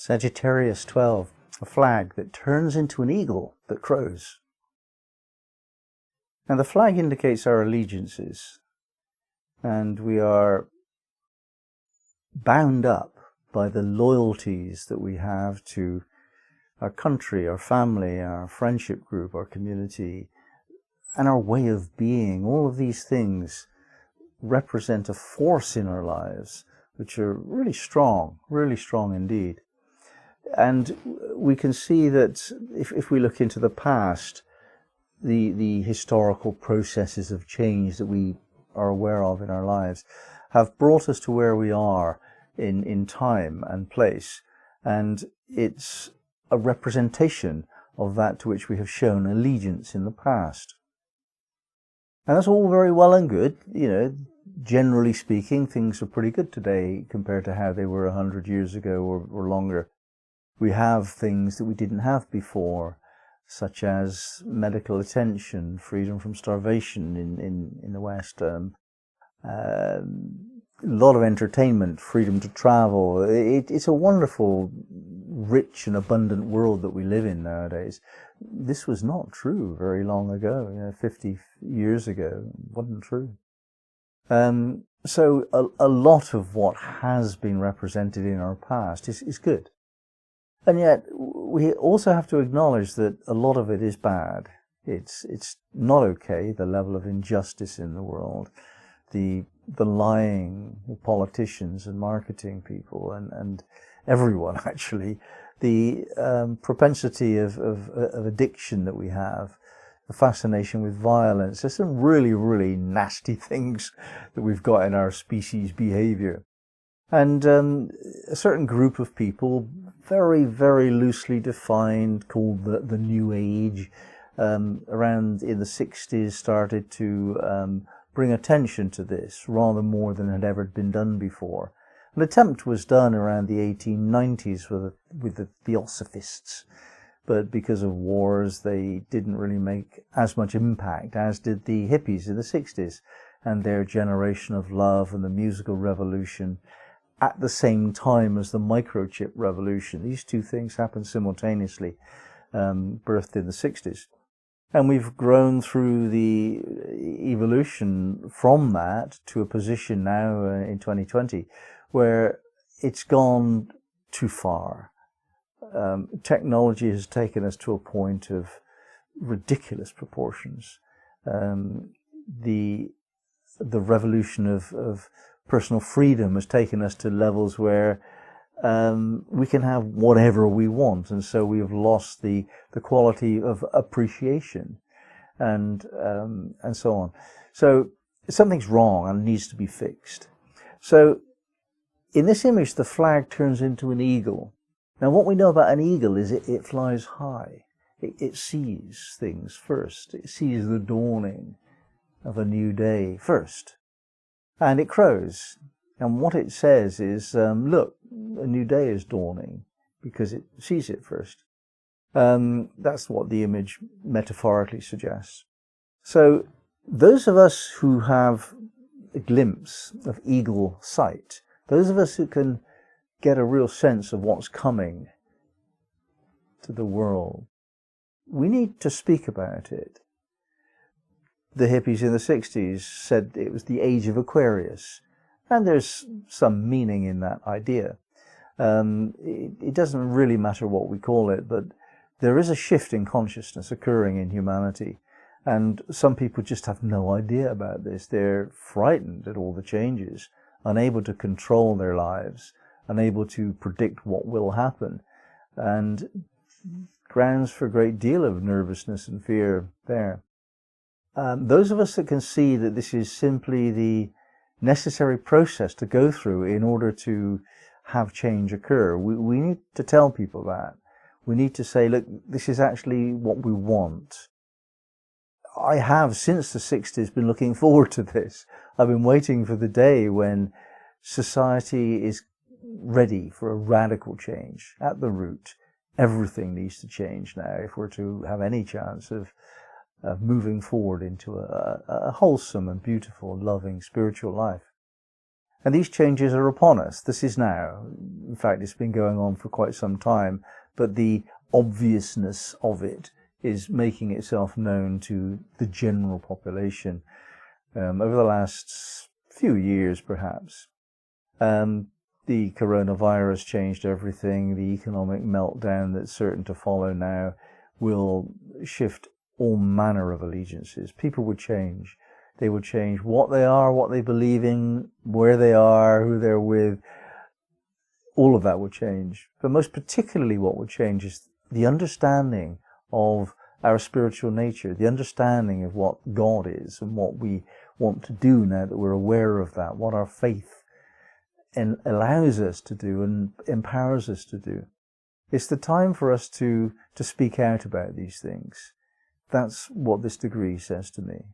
Sagittarius 12, a flag that turns into an eagle that crows. Now the flag indicates our allegiances, and we are bound up by the loyalties that we have to our country, our family, our friendship group, our community, and our way of being. All of these things represent a force in our lives which are really strong indeed. And we can see that if we look into the past, the historical processes of change that we are aware of in our lives have brought us to where we are in time and place. And it's a representation of that to which we have shown allegiance in the past. And that's all very well and good. You know, generally speaking, things are pretty good today compared to how they were 100 years ago or longer. We have things that we didn't have before, such as medical attention, freedom from starvation in the West, a lot of entertainment, freedom to travel. It's a wonderful, rich and abundant world that we live in nowadays. This was not true very long ago, 50 years ago. It wasn't true. So a lot of what has been represented in our past is good. And yet, we also have to acknowledge that a lot of it is bad. It's not okay, the level of injustice in the world, the lying, the politicians and marketing people and everyone actually, the propensity of addiction that we have, the fascination with violence. There's some really nasty things that we've got in our species behavior. And a certain group of people, very loosely defined, called the New Age, around in the 60s started to bring attention to this rather more than had ever been done before. An attempt was done around the 1890s with the Theosophists, but because of wars they didn't really make as much impact as did the hippies in the 60s and their generation of love and the musical revolution at the same time as the microchip revolution. These two things happened simultaneously, birthed in the 60s. And we've grown through the evolution from that to a position now in 2020 where it's gone too far. Technology has taken us to a point of ridiculous proportions. The revolution of personal freedom has taken us to levels where we can have whatever we want, and so we have lost the quality of appreciation and so on. So something's wrong and needs to be fixed. So in this image, the flag turns into an eagle. Now what we know about an eagle is it flies high. It sees things first. It sees the dawning of a new day first. And it crows. And what it says is, look, a new day is dawning, because it sees it first. That's what the image metaphorically suggests. So those of us who have a glimpse of eagle sight, those of us who can get a real sense of what's coming to the world, we need to speak about it. The hippies in the 60s said it was the age of Aquarius, and there's some meaning in that idea. It doesn't really matter what we call it, but there is a shift in consciousness occurring in humanity, and some people just have no idea about this. They're frightened at all the changes, unable to control their lives, unable to predict what will happen, and grounds for a great deal of nervousness and fear there. Those of us that can see that this is simply the necessary process to go through in order to have change occur, we need to tell people that. We need to say, look, this is actually what we want. I have, since the 60s, been looking forward to this. I've been waiting for the day when society is ready for a radical change at the root. Everything needs to change now if we're to have any chance of moving forward into a wholesome and beautiful, loving spiritual life. And these changes are upon us. This is now. In fact, it's been going on for quite some time, but the obviousness of it is making itself known to the general population over the last few years, perhaps. The coronavirus changed everything. The economic meltdown that's certain to follow now will shift all manner of allegiances. People would change. They would change what they are, what they believe in, where they are, who they're with. All of that would change. But most particularly what would change is the understanding of our spiritual nature, the understanding of what God is and what we want to do now that we're aware of that, what our faith allows us to do and empowers us to do. It's the time for us to speak out about these things. That's what this degree says to me.